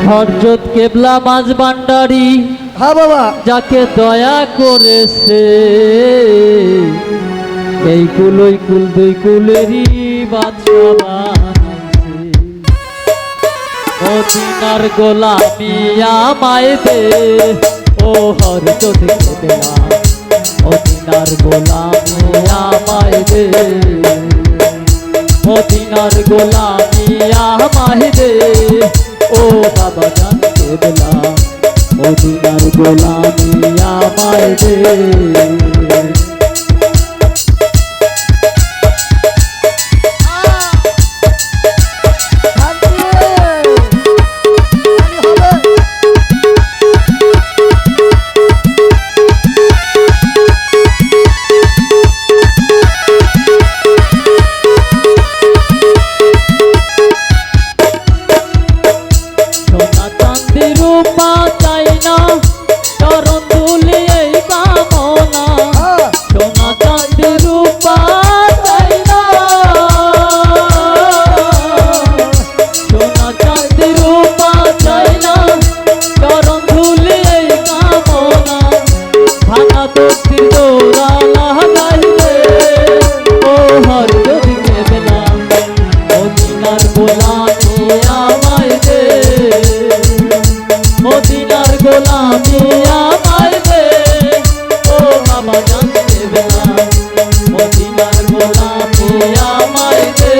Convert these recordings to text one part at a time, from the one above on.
হযরত কেবলা মাঝ ভান্ডারী, হ্যাঁ বাবা, যাকে দয়া করেছে এই কুলই কুল দুই কুলেরই বাদশা বানাইছে। মদিনার গোলামি আমায় দে ও হযরত কেবলা, মদিনার গোলামি আমায় দে, মদিনার গোলামি আমায় দে ও বাবা জান কেবলা, মদিনার গোলামি আমায় দে। সোনা চাঁদি রূপা চাই না, চরণ ধুলি এই কামনা। সোনা চাঁদি রূপা চাই না, সোনা চাঁদি রূপা চাই না, চরণ ধুলি এই কামনা। ভাঙা তক্তির দৌড়া লাগাইলে ও হযরত কেবলা, মদিনার গোলামি আমায় দে, মদিনার গোলামি আমায় দে ও বাবা জান কেবলা, মদিনার গোলামি আমায় দে।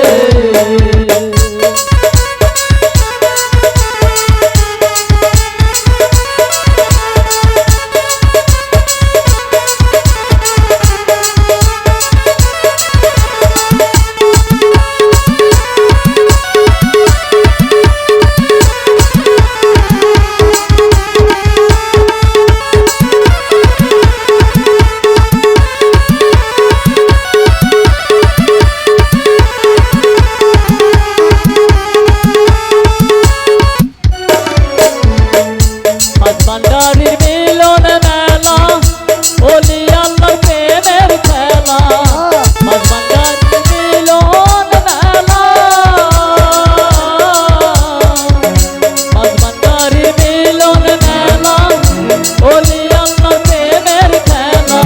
ভান্ডারীর মিলন মেলা, ওলি আল্লাহর প্রেমের খেলা। ভান্ডারীর মিলন মেলা, ভান্ডারীর মিলন মেলা, ওলি আল্লাহর প্রেমের খেলা।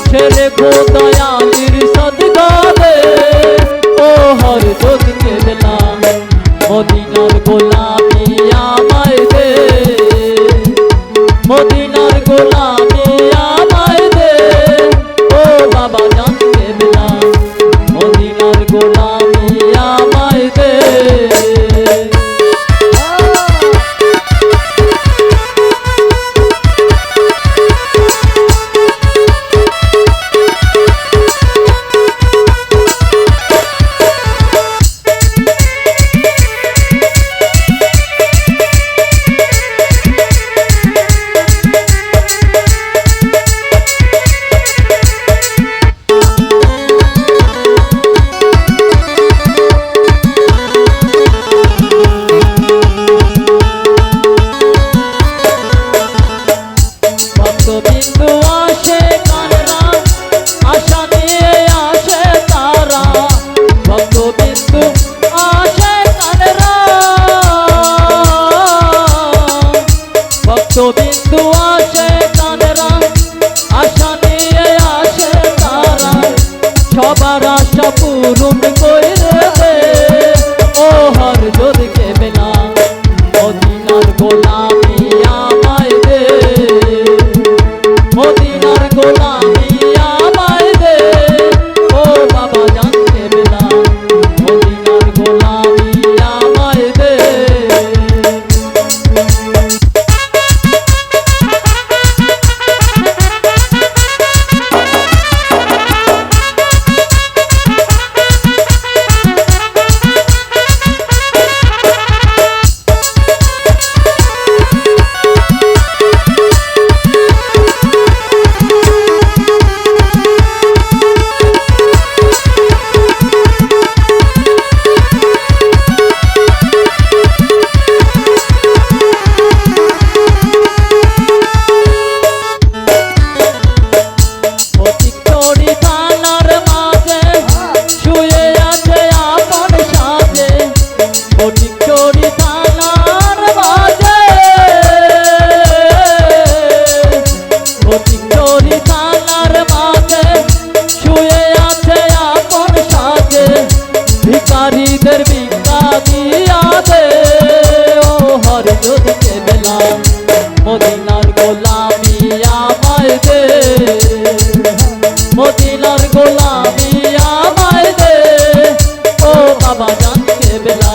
ছেড়ে দয়ালির সদকা দে ও হযরত কেবলা, মদিনার গোলামি আমায় দে, মদিনার গোলামি আমায় দে ও বাবা জান কেবলা, মদিনার গোলামি আমায় দে। কেবলা